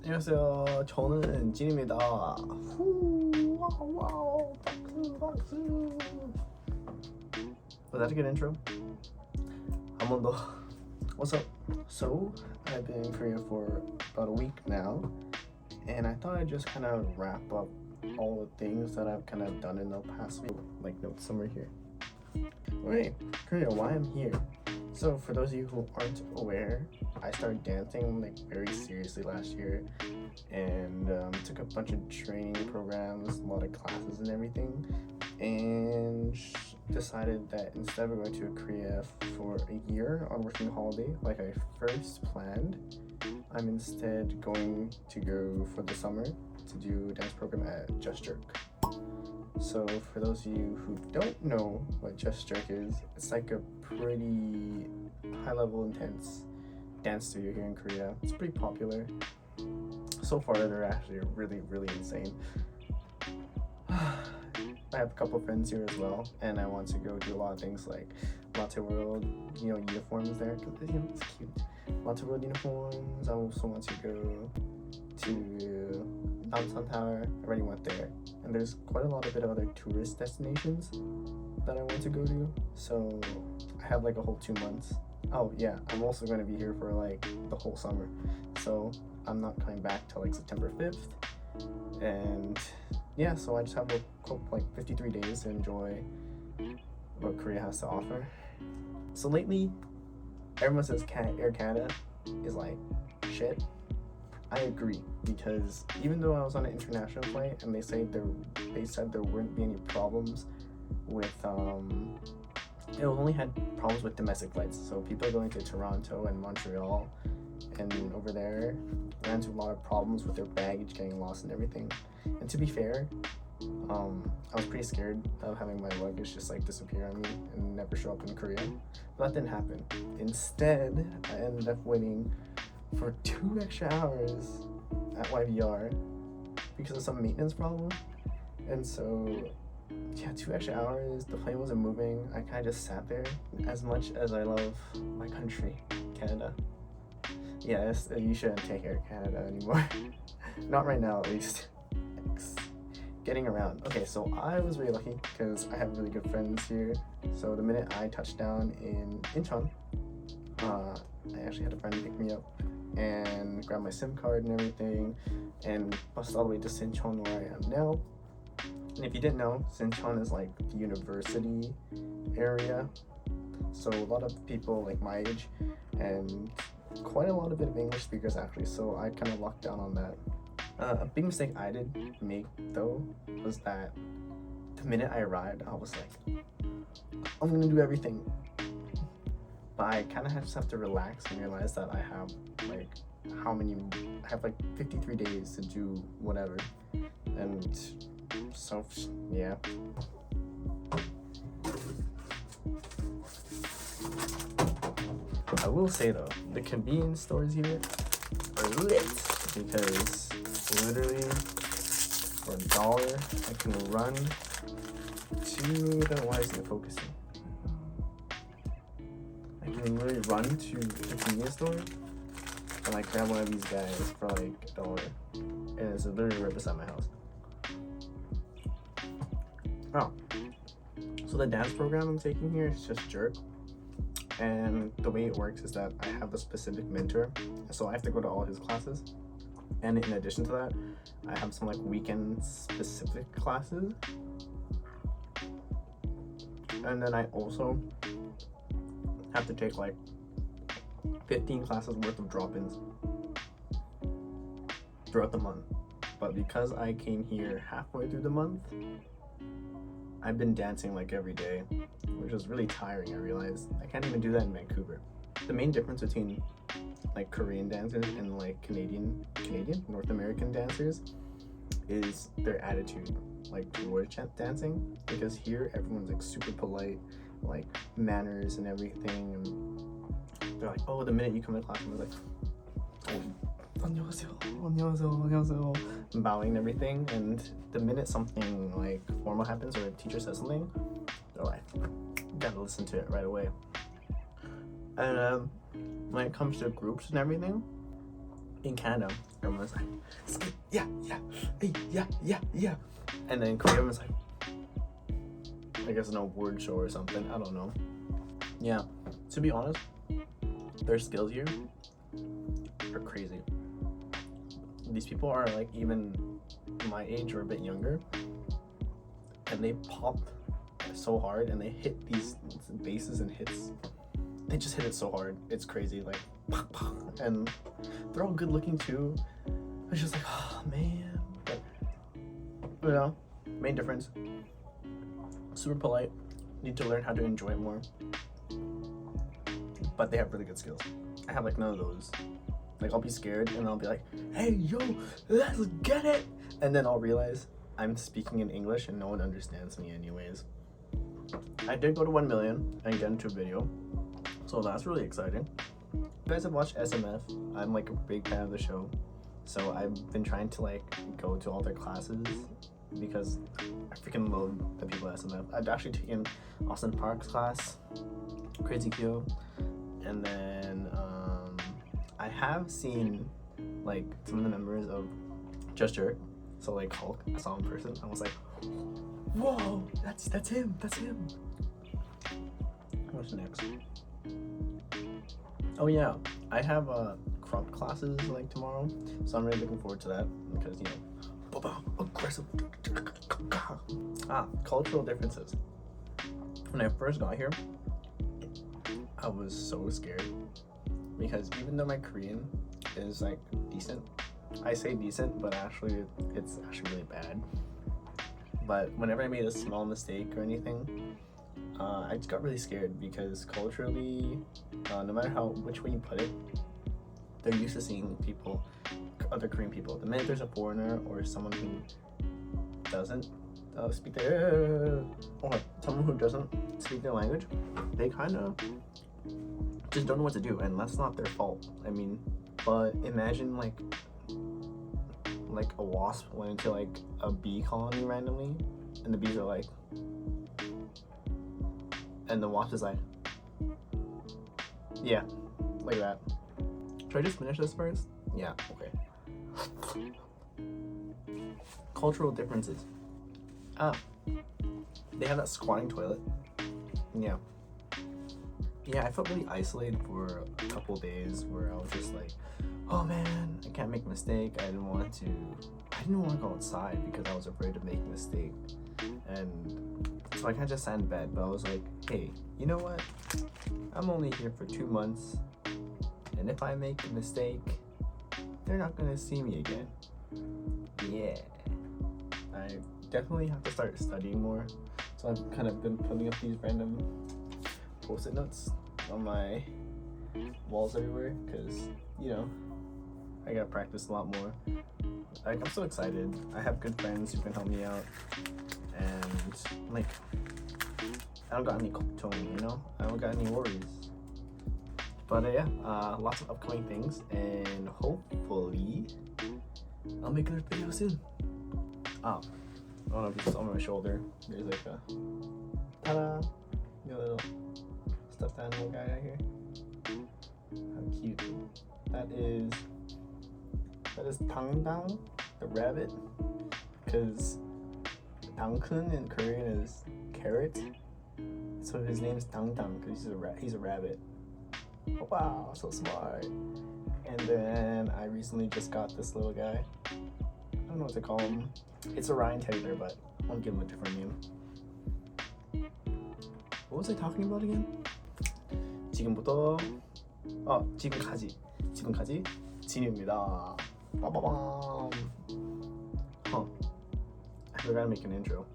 안녕하세요. 저는 진입니다. 후, 와우, 와우, 박수, 박수. Was that a good intro? 한 번 더. What's up? So, I've been in Korea for about a week now, and I thought I'd just kind of wrap up all the things that I've kind of done in the past week, like notes somewhere here. Alright, Korea, why I'm here. So for those of you who aren't aware, I started dancing like very seriously last year, and took a bunch of training programs, a lot of classes and everything, and decided that instead of going to Korea for a year on working holiday like I first planned, I'm instead going to go for the summer to do a dance program at Just Jerk. So for those of you who don't know what Just Jerk is, it's like a pretty high-level, intense dance studio here in Korea. It's pretty popular. So far, they're actually really, really insane. I have a couple friends here as well, and I want to go do a lot of things like Latte World, uniforms there, because it's cute. Latte World uniforms. I also want to go to Namsan Tower. I already went there, and there's quite a lot of other tourist destinations that I want to go to. So I have like a whole 2 months. Oh yeah, I'm also going to be here for like the whole summer. So I'm not coming back till like September 5th, and yeah, so I just have like 53 days to enjoy what Korea has to offer. So lately, everyone says Air Canada is like shit. I agree, because even though I was on an international flight and they said there wouldn't be any problems with it only had problems with domestic flights. So people going to Toronto and Montreal and over there ran into a lot of problems with their baggage getting lost and everything. And to be fair, I was pretty scared of having my luggage just like disappear on me and never show up in Korea. But that didn't happen. Instead, I ended up waiting for 2 extra hours at YVR because of some maintenance problem. And so yeah, 2 extra hours, the plane wasn't moving. I kind of just sat there. As much as I love my country, Canada, yes, you shouldn't take Air Canada anymore. Not right now, at least. Thanks. Getting around. Okay, so I was really lucky because I have really good friends here. So the minute I touched down in Incheon, I actually had a friend pick me up and grab my SIM card and everything and bust all the way to Sinchon where I am now. And if you didn't know, Sinchon is like the university area, so a lot of people like my age and quite a lot of English speakers actually, so I kind of locked down on that. A big mistake I did make though was that the minute I arrived, I was like, I'm gonna do everything. But I kind of just have to relax and realize that I have like I have like 53 days to do whatever. And so yeah. I will say though, the convenience stores here are lit, because literally for $1 I can run to why isn't it focusing? I can literally run to the convenience store and like grab one of these guys for like $1, and it's literally right beside my house. Oh, so the dance program I'm taking here is Just Jerk, and the way it works is that I have a specific mentor, so I have to go to all his classes, and in addition to that, I have some like weekend specific classes, and then I also have to take like 15 classes worth of drop-ins throughout the month. But because I came here halfway through the month, I've been dancing like every day, which is really tiring. I realized I can't even do that in Vancouver. The main difference between like Korean dancers and like Canadian North American dancers is their attitude, like towards dancing, because here everyone's like super polite, like manners and everything, and they're like, oh, the minute you come to class, I'm like, oh, 안녕하세요, 안녕하세요, 안녕하세요, bowing and everything. And the minute something like formal happens or a teacher says something, they're like, gotta listen to it right away. And when it comes to groups and everything, in Canada, everyone's like, skate, yeah, yeah, hey, yeah, yeah, yeah. And then in Korea, everyone's like, I guess an award show or something. I don't know. Yeah, to be honest, their skills here are crazy. These people are like even my age or a bit younger, and they pop so hard and they hit these bases and hits. They just hit it so hard. It's crazy. Like, and they're all good looking too. It's just like, oh man. But you know, main difference. Super polite. Need to learn how to enjoy it more. But they have really good skills. I have like none of those. Like I'll be scared and I'll be like, hey yo, let's get it. And then I'll realize I'm speaking in English and no one understands me anyways. I did go to 1 million and get into a video. So that's really exciting. You guys have watched SMF. I'm like a big fan of the show. So I've been trying to like go to all their classes because I freaking love the people at SMF. I've actually taken Austin Park's class, Crazy Kyo, and then I have seen like some of the members of Just Jerk. So like Hulk, I saw him in person. I was like, whoa, that's him, that's him. What's next? Oh yeah, I have crop classes like tomorrow, so I'm really looking forward to that because you know, aggressive. Cultural differences. When I first got here, I was so scared because even though my Korean is like decent, I say decent, but actually it's actually really bad. But whenever I made a small mistake or anything, I just got really scared because culturally, no matter which way you put it, they're used to seeing people, other Korean people. The minute there's a foreigner or someone who doesn't speak their, or someone who doesn't speak their language, they kind of just don't know what to do, and that's not their fault. I mean, but imagine like a wasp went into like a bee colony randomly, and the bees are like, and the wasp is like, yeah, like that. Should I just finish this first? Yeah, okay. Cultural differences. They have that squatting toilet. Yeah. Yeah, I felt really isolated for a couple days where I was just like, oh man, I can't make a mistake. I didn't want to go outside because I was afraid of making a mistake. And so I kind of just sat in bed, but I was like, hey, you know what? I'm only here for 2 months. And if I make a mistake, they're not gonna see me again. Yeah. I definitely have to start studying more. So I've kind of been putting up these random post-it notes on my walls everywhere because, you know, I gotta practice a lot more. Like, I'm so excited. I have good friends who can help me out. And, like, I don't got any tone, you know? I don't got any worries. But yeah, lots of upcoming things, and hopefully I'll make another video soon. I don't know if it's on my shoulder. There's like a ta-da, a little stuffed animal guy right here. How cute! That is Tangdang, the rabbit, because Dangkun in Korean is carrot, so his name is Tangdang because he's a rabbit. Wow, so smart. And then I recently just got this little guy. I don't know what to call him. It's a Ryan teddy bear, but I'll give him a different name. What was I talking about again? 지금부터 지금까지 진우입니다. 빠바밤. I forgot to make an intro.